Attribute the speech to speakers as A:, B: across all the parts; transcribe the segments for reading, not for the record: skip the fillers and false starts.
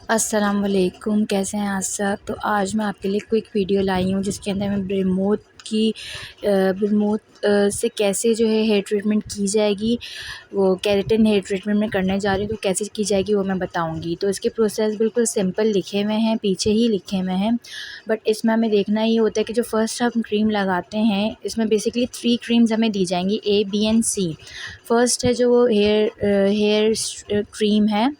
A: अस्सलाम वालेकुम, कैसे हैं आप सब। तो आज मैं आपके लिए क्विक वीडियो लाई हूँ जिसके अंदर मैं रिमोट से कैसे जो है हेयर ट्रीटमेंट की जाएगी, वो केराटिन हेयर ट्रीटमेंट मैं करने जा रही हूँ। तो कैसे की जाएगी वो मैं बताऊँगी। तो इसके प्रोसेस बिल्कुल सिंपल लिखे हुए हैं, पीछे ही लिखे हुए हैं। बट इसमें हमें देखना ये होता है कि जो फ़र्स्ट हम क्रीम लगाते हैं, इसमें बेसिकली 3 क्रीम्स हमें दी जाएंगी, ए, बी एंड सी। फ़र्स्ट है जो वो हेयर क्रीम है,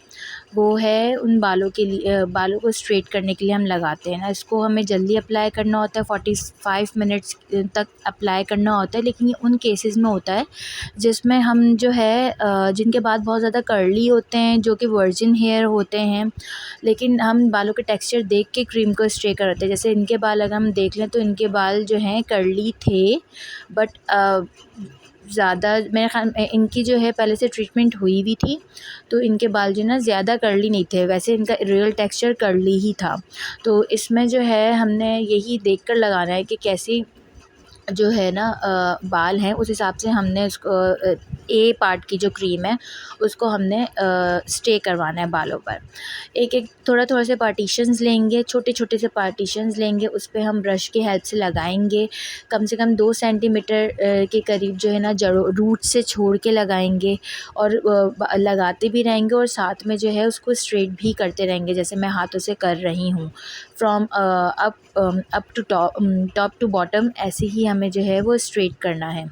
A: वो है उन बालों के लिए, बालों को स्ट्रेट करने के लिए हम लगाते हैं ना। इसको हमें जल्दी अप्लाई करना होता है, 45 मिनट्स तक अप्लाई करना होता है। लेकिन ये उन केसेस में होता है जिसमें हम जो है जिनके बाल बहुत ज़्यादा कर्ली होते हैं, जो कि वर्जिन हेयर होते हैं, लेकिन हम बालों के टेक्सचर देख के क्रीम को स्ट्रे करते हैं। जैसे इनके बाल अगर हम देख लें तो इनके बाल जो हैं कर्ली थे, बट ज़्यादा मेरे ख़्याल में इनकी जो है पहले से ट्रीटमेंट हुई हुई थी, तो इनके बाल जो है ना ज़्यादा कर्ली नहीं थे। वैसे इनका रियल टेक्सचर कर्ली ही था। तो इसमें जो है हमने यही देख कर लगाना है कि कैसी जो है ना बाल हैं, उस हिसाब से हमने उसको ए पार्ट की जो क्रीम है उसको हमने स्टे करवाना है बालों पर। एक-एक थोड़ा-थोड़ा से पार्टीशंस लेंगे, छोटे-छोटे से पार्टीशंस लेंगे, उस पे हम ब्रश की हेल्प से लगाएँगे। कम से कम 2 सेंटीमीटर के करीब जो है ना जड़ों रूट से छोड़ के लगाएँगे, और लगाते भी रहेंगे और साथ में जो है उसको स्ट्रेट भी करते रहेंगे, जैसे मैं हाथों से कर रही हूँ। From up to top to bottom ऐसे ही हमें जो है वो स्ट्रेट करना है।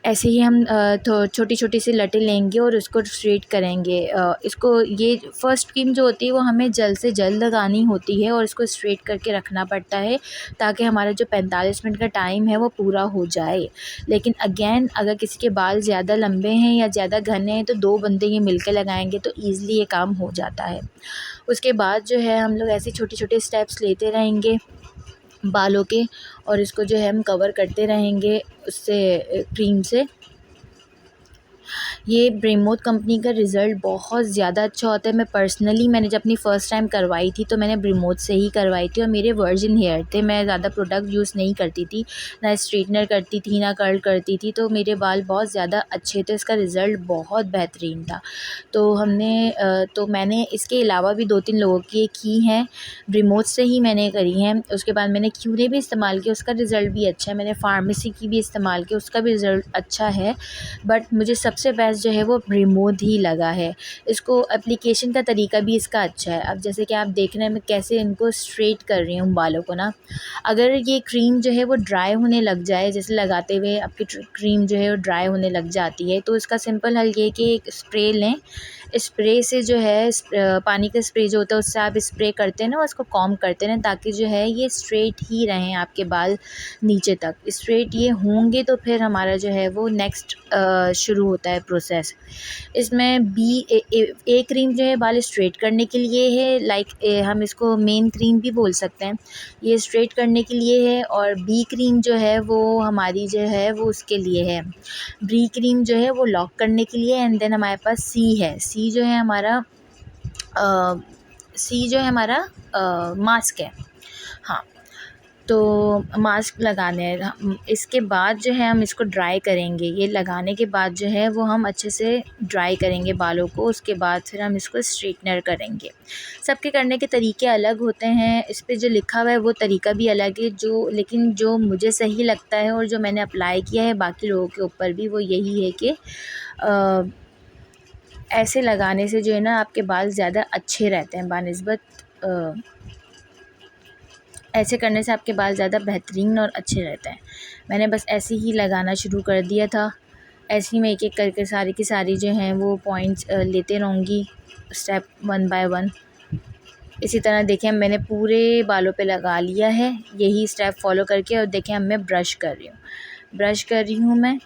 A: ऐसे ही हम छोटी-छोटी सी लटें लेंगे और उसको स्ट्रेट करेंगे। इसको ये फर्स्ट क्रीम जो होती है वो हमें जल्द से जल्द लगानी होती है और इसको स्ट्रेट करके रखना पड़ता है, ताकि हमारा जो 45 मिनट का टाइम है वो पूरा हो जाए। लेकिन अगेन अगर किसी के बाल ज़्यादा लंबे हैं या ज़्यादा घने हैं तो 2 बंदे ये मिल के लगाएँगे तो ईज़िली ये काम हो जाता है। उसके बाद जो है हम लोग ऐसे छोटे-छोटे स्टेप्स लेते रहेंगे बालों के, और इसको जो है हम कवर करते रहेंगे उससे क्रीम से। ये ब्रेमोथ कंपनी का रिज़ल्ट बहुत ज़्यादा अच्छा होता है। मैंने जब अपनी फ़र्स्ट टाइम करवाई थी तो मैंने ब्रेमोथ से ही करवाई थी, और मेरे वर्जिन हेयर थे। मैं ज़्यादा प्रोडक्ट यूज़ नहीं करती थी, ना स्ट्रेटनर करती थी, ना कर्ल करती थी, तो मेरे बाल बहुत ज़्यादा अच्छे थे। इसका रिज़ल्ट बहुत बेहतरीन था। तो मैंने इसके अलावा भी 2-3 लोगों की हैं, ब्रेमोथ से ही मैंने करी हैं। उसके बाद मैंने क्यूरे भी इस्तेमाल किया, उसका रिज़ल्ट भी अच्छा है। मैंने फार्मेसी की भी इस्तेमाल की, उसका भी रिज़ल्ट अच्छा है। बट मुझे सबसे बेस्ट जो है वो ब्रेमोथ ही लगा है। इसको एप्लीकेशन का तरीका भी इसका अच्छा है। अब जैसे कि आप देख रहे हैं मैं कैसे इनको स्ट्रेट कर रही हूँ बालों को ना। अगर ये क्रीम जो है वो ड्राई होने लग जाए, जैसे लगाते हुए आपकी क्रीम जो है वो ड्राई होने लग जाती है, तो इसका सिंपल हल ये है कि एक स्प्रे लें। स्प्रे से जो है पानी का स्प्रे जो होता है उससे आप स्प्रे करते हैं ना, उसको कॉम्ब करते रहें, ताकि जो है ये स्ट्रेट ही रहें आपके बाल नीचे तक। स्ट्रेट ये होंगे तो फिर हमारा जो है वो नेक्स्ट शुरू होता है प्रोसेस। इसमें ए क्रीम जो है बाल स्ट्रेट करने के लिए है, लाइक हम इसको मेन क्रीम भी बोल सकते हैं, ये स्ट्रेट करने के लिए है। और बी क्रीम जो है वो हमारी जो है वो उसके लिए है। बी क्रीम जो है वो लॉक करने के लिए। एंड देन हमारे पास सी है। सी जो है हमारा मास्क है। हाँ, तो मास्क लगाने हैं इसके बाद जो है हम इसको ड्राई करेंगे। ये लगाने के बाद जो है वो हम अच्छे से ड्राई करेंगे बालों को। उसके बाद फिर हम इसको स्ट्रेटनर करेंगे। सबके करने के तरीके अलग होते हैं, इस पे जो लिखा हुआ है वो तरीका भी अलग है, लेकिन जो मुझे सही लगता है और जो मैंने अप्लाई किया है बाकी लोगों के ऊपर भी, वो यही है कि ऐसे लगाने से जो है ना आपके बाल ज़्यादा अच्छे रहते हैं बानिस्बत ऐसे करने से आपके बाल ज़्यादा बेहतरीन और अच्छे रहते हैं। मैंने बस ऐसे ही लगाना शुरू कर दिया था। ऐसे ही मैं एक-एक करके सारी की सारी जो हैं वो पॉइंट्स लेते रहूँगी, स्टेप 1 बाय 1। इसी तरह देखें मैंने पूरे बालों पे लगा लिया है, यही स्टेप फॉलो करके। और देखें अब मैं ब्रश कर रही हूँ मैं।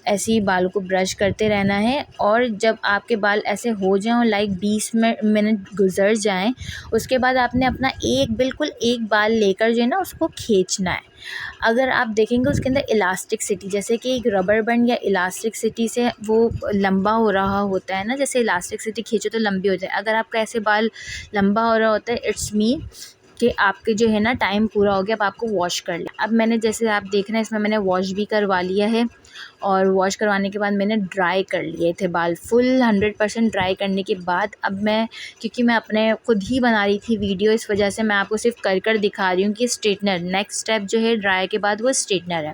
A: ऐसे ही बालों को ब्रश करते रहना है, और जब आपके बाल ऐसे हो जाएं और लाइक 20 मिनट गुजर जाएं, उसके बाद आपने अपना बिल्कुल एक बाल लेकर जो है ना उसको खींचना है। अगर आप देखेंगे उसके अंदर इलास्टिसिटी, जैसे कि एक रबर बैंड या इलास्टिसिटी से वो लंबा हो रहा होता है ना, जैसे इलास्टिसिटी खींचो तो लंबी हो जाए। अगर आपका ऐसे बाल लंबा हो रहा होता है, इट्स मीन कि आपके जो है ना टाइम पूरा हो गया, अब आपको वॉश कर लें। अब मैंने, जैसे आप देख रहे हैं, इसमें मैंने वॉश भी करवा लिया है। और वॉश करवाने के बाद मैंने ड्राई कर लिए थे बाल फुल 100% ड्राई करने के बाद अब मैं, क्योंकि मैं अपने खुद ही बना रही थी वीडियो, इस वजह से मैं आपको सिर्फ कर दिखा रही हूँ कि स्ट्रेटनर नेक्स्ट स्टेप जो है ड्राई के बाद वो स्ट्रेटनर है।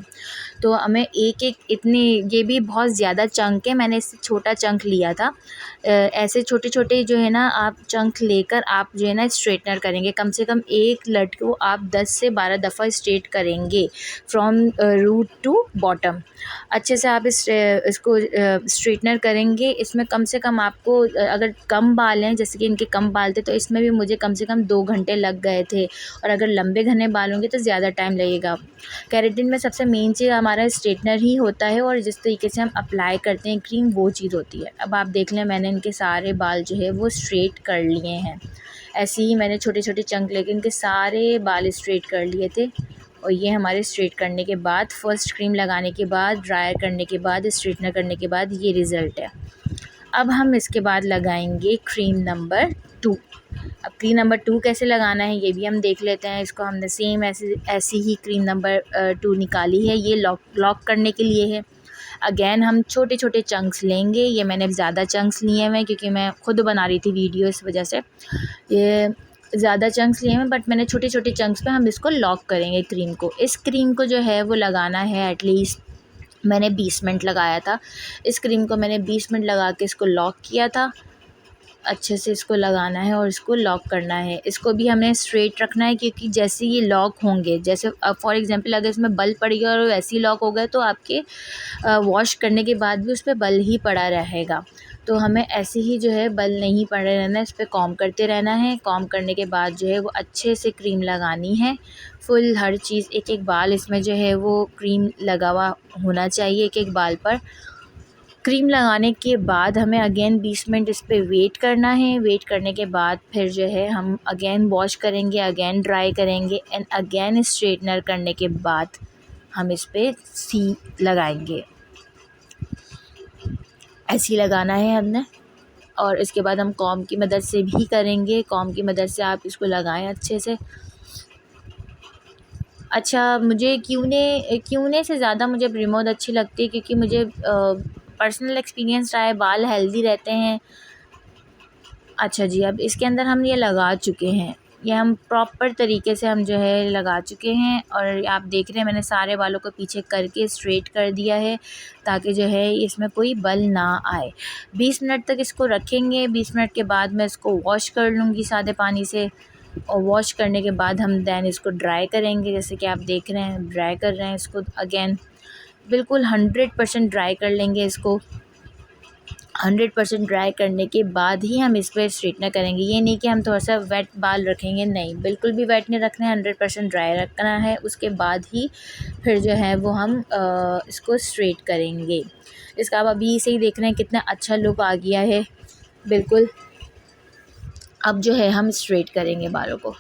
A: तो हमें एक एक इतनी, ये भी बहुत ज़्यादा चंक है, मैंने इससे छोटा चंक लिया था। ऐसे छोटे छोटे जो है ना आप चंक लेकर आप जो है ना स्ट्रेटनर करेंगे। कम से कम एक लट को आप 10 से 12 दफ़ा स्ट्रेट करेंगे फ्रॉम रूट टू बॉटम। अच्छे से आप इसको स्ट्रेटनर करेंगे। इसमें कम से कम आपको अगर कम बाल हैं, जैसे कि इनके कम बाल थे, तो इसमें भी मुझे कम से कम 2 घंटे लग गए थे, और अगर लंबे घने बाल होंगे तो ज़्यादा टाइम लगेगा। केराटिन में सबसे मेन चीज़ हमारा स्ट्रेटनर ही होता है, और जिस तरीके से हम अप्लाई करते हैं क्रीम, वो चीज़ होती है। अब आप देख लें, मैंने इनके सारे बाल जो है वो स्ट्रेट कर लिए हैं। ऐसे ही मैंने छोटे छोटे चंक लेके इनके सारे बाल स्ट्रेट कर लिए थे। और ये हमारे स्ट्रेट करने के बाद, फर्स्ट क्रीम लगाने के बाद, ड्रायर करने के बाद, स्ट्रेटनर करने के बाद ये रिज़ल्ट है। अब हम इसके बाद लगाएंगे क्रीम नंबर 2। अब क्रीम नंबर 2 कैसे लगाना है ये भी हम देख लेते हैं। इसको हमने सेम ऐसी ही क्रीम नंबर 2 निकाली है। ये लॉक करने के लिए है। अगेन हम छोटे छोटे चंक्स लेंगे। ये मैंने ज़्यादा चंक्स लिए हुए हैं क्योंकि मैं खुद बना रही थी वीडियो, इस वजह से ये ज़्यादा चंक्स लिए हैं, बट मैंने छोटे छोटे चंक्स पे हम इसको लॉक करेंगे क्रीम को। इस क्रीम को जो है वो लगाना है एटलीस्ट, मैंने 20 मिनट लगाया था। इस क्रीम को मैंने 20 मिनट लगा के इसको लॉक किया था। अच्छे से इसको लगाना है और इसको लॉक करना है। इसको भी हमें स्ट्रेट रखना है, क्योंकि जैसे ये लॉक होंगे, जैसे फॉर एग्जांपल अगर इसमें बल पड़ गया और वैसे ही लॉक हो गया, तो आपके वॉश करने के बाद भी उस पर बल ही पड़ा रहेगा। तो हमें ऐसे ही जो है बल नहीं पड़े रहना है, इस पर कॉम करते रहना है। कॉम करने के बाद जो है वो अच्छे से क्रीम लगानी है फुल, हर चीज़, एक एक बाल इसमें जो है वो क्रीम लगा हुआ होना चाहिए, एक एक बाल पर। क्रीम लगाने के बाद हमें अगेन 20 मिनट इस पर वेट करना है। वेट करने के बाद फिर जो है हम अगेन वॉश करेंगे, अगेन ड्राई करेंगे, एंड अगेन स्ट्रेटनर करने के बाद हम इस पर सी लगाएंगे। ऐसे ही लगाना है हमने। और इसके बाद हम कॉम की मदद से भी करेंगे। कॉम की मदद से आप इसको लगाएं अच्छे से। अच्छा, मुझे क्यूने से ज़्यादा मुझे ब्रिमोद अच्छी लगती है, क्योंकि मुझे पर्सनल एक्सपीरियंस रहा है, बाल हेल्दी रहते हैं। अच्छा जी, अब इसके अंदर हम ये लगा चुके हैं, ये हम प्रॉपर तरीके से हम जो है लगा चुके हैं। और आप देख रहे हैं मैंने सारे बालों को पीछे करके स्ट्रेट कर दिया है, ताकि जो है इसमें कोई बल ना आए। 20 मिनट तक इसको रखेंगे। 20 मिनट के बाद मैं इसको वॉश कर लूँगी सादे पानी से, और वॉश करने के बाद हम दैन इसको ड्राई करेंगे। जैसे कि आप देख रहे हैं ड्राई कर रहे हैं इसको, अगेन बिल्कुल 100% ड्राई कर लेंगे इसको। 100% ड्राई करने के बाद ही हम इस पर स्ट्रेटनर करेंगे। ये नहीं कि हम थोड़ा सा वेट बाल रखेंगे, नहीं, बिल्कुल भी वेट नहीं रखना है, 100% ड्राई रखना है। उसके बाद ही फिर जो है वो हम इसको स्ट्रेट करेंगे। इसका आप अभी से ही देख रहे हैं कितना अच्छा लुक आ गया है बिल्कुल। अब जो है हम स्ट्रेट करेंगे बालों को।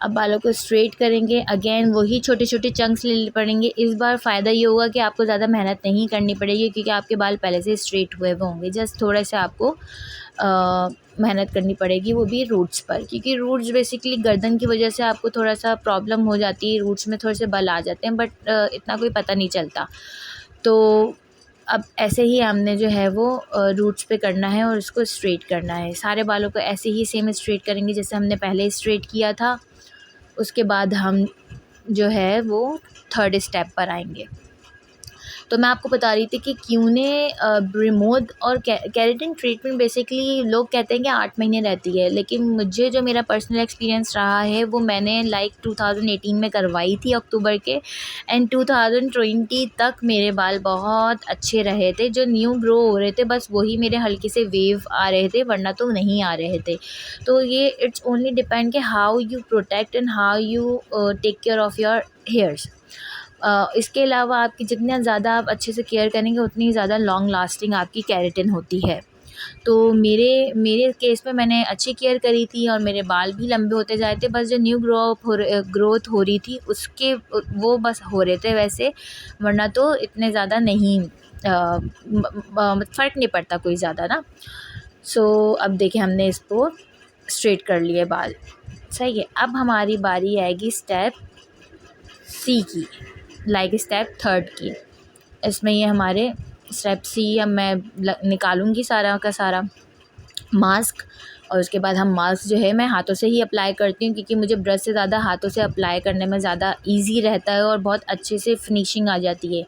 A: अब बालों को स्ट्रेट करेंगे, अगेन वही छोटे छोटे चंक्स लेने पड़ेंगे। इस बार फ़ायदा ये होगा कि आपको ज़्यादा मेहनत नहीं करनी पड़ेगी, क्योंकि आपके बाल पहले से स्ट्रेट हुए होंगे। जस्ट थोड़ा सा आपको मेहनत करनी पड़ेगी, वो भी रूट्स पर, क्योंकि रूट्स बेसिकली गर्दन की वजह से आपको थोड़ा सा प्रॉब्लम हो जाती है। रूट्स में थोड़े से बल आ जाते हैं, बट इतना कोई पता नहीं चलता। तो अब ऐसे ही हमने जो है वो रूट्स पे करना है और उसको स्ट्रेट करना है। सारे बालों को ऐसे ही सेम स्ट्रेट करेंगे जैसे हमने पहले स्ट्रेट किया था। उसके बाद हम जो है वो थर्ड स्टेप पर आएंगे। तो मैं आपको बता रही थी कि क्यूने, ब्रिमोद और केराटिन ट्रीटमेंट बेसिकली लोग कहते हैं कि 8 महीने रहती है, लेकिन मुझे जो मेरा पर्सनल एक्सपीरियंस रहा है वो मैंने 2018 में करवाई थी अक्टूबर के, एंड 2020 तक मेरे बाल बहुत अच्छे रहे थे। जो न्यू ग्रो हो रहे थे बस वही मेरे हल्के से वेव आ रहे थे, वरना तो नहीं आ रहे थे। तो ये इट्स ओनली डिपेंड कि how you protect and how you take care of your hairs. इसके अलावा आपकी जितना ज़्यादा आप अच्छे से केयर करेंगे उतनी ज़्यादा लॉन्ग लास्टिंग आपकी केराटिन होती है। तो मेरे केस में मैंने अच्छी केयर करी थी और मेरे बाल भी लंबे होते जा रहे थे। बस जो न्यू ग्रोथ हो रही थी उसके वो बस हो रहे थे वैसे, वरना तो इतने ज़्यादा नहीं फ़र्क नहीं पड़ता कोई ज़्यादा ना। सो अब देखिए हमने इसको स्ट्रेट कर लिए बाल, सही है। अब हमारी बारी आएगी स्टेप सी की, लाइक स्टेप थर्ड की। इसमें ये हमारे स्टेप्स ही अब मैं निकालूँगी सारा का सारा मास्क। और उसके बाद हम मास्क जो है मैं हाथों से ही अप्लाई करती हूँ, क्योंकि मुझे ब्रश से ज़्यादा हाथों से अप्लाई करने में ज़्यादा ईज़ी रहता है और बहुत अच्छे से फिनिशिंग आ जाती है।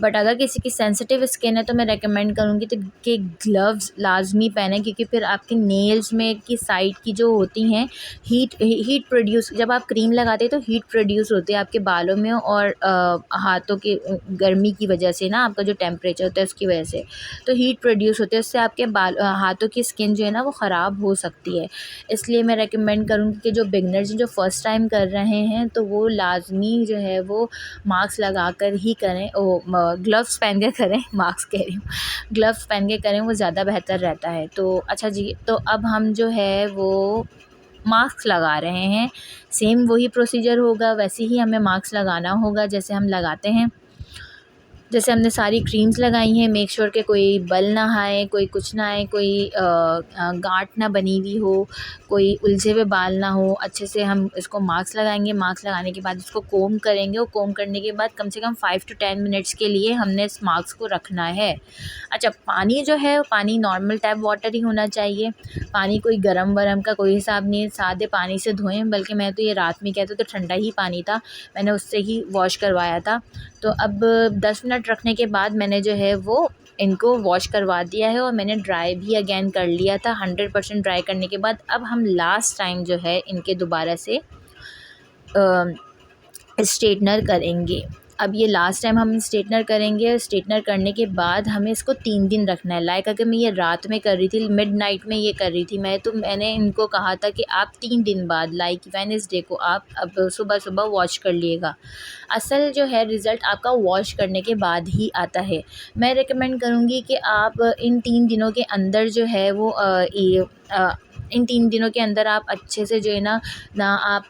A: बट अगर किसी की सेंसिटिव स्किन है तो मैं रेकमेंड करूँगी तो कि ग्लव्स लाज़मी पहनें, क्योंकि फिर आपके नेल्स में की साइड की जो होती हैं हीट प्रोड्यूस, जब आप क्रीम लगाते हैं तो हीट प्रोड्यूस होती है आपके बालों में, और हाथों के गर्मी की वजह से ना, आपका जो टेम्परेचर होता है उसकी वजह से तो हीट प्रोड्यूस होती है, उससे आपके हाथों की स्किन जो है ना वो ख़राब हो सकती है। इसलिए मैं रेकमेंड करूँगी कि जो बिगनर्स जो फर्स्ट टाइम कर रहे हैं तो वो लाज़मी जो है वो मास्क लगा कर ही करें, ओ ग्लव्स पहन के करें, मास्क कह रही हूँ, ग्लव्स पहन के करें, वो ज़्यादा बेहतर रहता है। तो अच्छा जी, तो अब हम जो है वो मास्क लगा रहे हैं। सेम वही प्रोसीजर होगा, वैसे ही हमें मास्क लगाना होगा जैसे हम लगाते हैं। जैसे हमने सारी क्रीम्स लगाई हैं, मेक श्योर कि कोई बल ना आए, कोई कुछ ना आए, कोई गांठ ना बनी हुई हो, कोई उलझे हुए बाल ना हो। अच्छे से हम इसको मास्क लगाएंगे, मास्क लगाने के बाद इसको कोम करेंगे, और कोम करने के बाद कम से कम 5 to 10 मिनट्स के लिए हमने इस मास्क को रखना है। अच्छा, पानी जो है पानी नॉर्मल टैप वाटर ही होना चाहिए। पानी कोई गरम वरम का कोई हिसाब नहीं है, सादे पानी से धोएं। बल्कि मैं तो ये रात में कहती हूँ तो ठंडा ही पानी था, मैंने उससे ही वॉश करवाया था। तो अब 10 मिनट रखने के बाद मैंने जो है वो इनको वॉश करवा दिया है, और मैंने ड्राई भी अगेन कर लिया था। 100% ड्राई करने के बाद अब हम लास्ट टाइम जो है इनके दोबारा से स्ट्रेटनर करेंगे। अब ये लास्ट टाइम हम स्ट्रेटनर करेंगे। स्ट्रेटनर करने के बाद हमें इसको 3 दिन रखना है। लाइक अगर मैं ये रात में कर रही थी, मिडनाइट में ये कर रही थी मैं, तो मैंने इनको कहा था कि आप 3 दिन बाद लाइक वेडनेसडे को आप अब सुबह-सुबह वॉश कर लिएगा। असल जो है रिज़ल्ट आपका वॉश करने के बाद ही आता है। मैं रिकमेंड करूँगी कि आप इन 3 दिनों के अंदर जो है वो इन 3 दिनों के अंदर आप अच्छे से जो है ना आप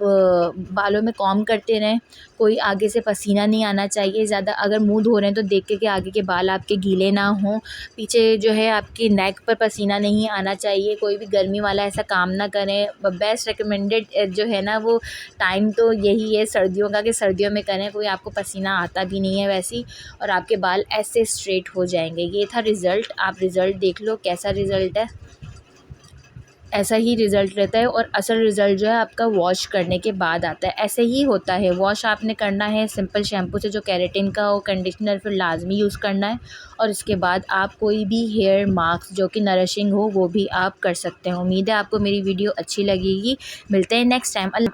A: बालों में कॉम्ब करते रहें। कोई आगे से पसीना नहीं आना चाहिए ज़्यादा। अगर मुँह धो रहे हैं तो देख के कि आगे के बाल आपके गीले ना हों। पीछे जो है आपकी नेक पर पसीना नहीं आना चाहिए। कोई भी गर्मी वाला ऐसा काम ना करें। बेस्ट रिकमेंडेड जो है ना वो टाइम तो यही है सर्दियों का, कि सर्दियों में करें, कोई आपको पसीना आता भी नहीं है वैसे ही, और आपके बाल ऐसे स्ट्रेट हो जाएंगे। ये था रिज़ल्ट, आप रिज़ल्ट देख लो कैसा रिज़ल्ट है। ऐसा ही रिज़ल्ट रहता है, और असल रिज़ल्ट जो है आपका वॉश करने के बाद आता है। ऐसे ही होता है, वॉश आपने करना है सिंपल शैम्पू से जो केराटिन का हो, कंडीशनर फिर लाजमी यूज़ करना है, और इसके बाद आप कोई भी हेयर मास्क जो कि नरिशिंग हो वो भी आप कर सकते हैं। उम्मीद है आपको मेरी वीडियो अच्छी लगेगी। मिलते हैं नेक्स्ट टाइम।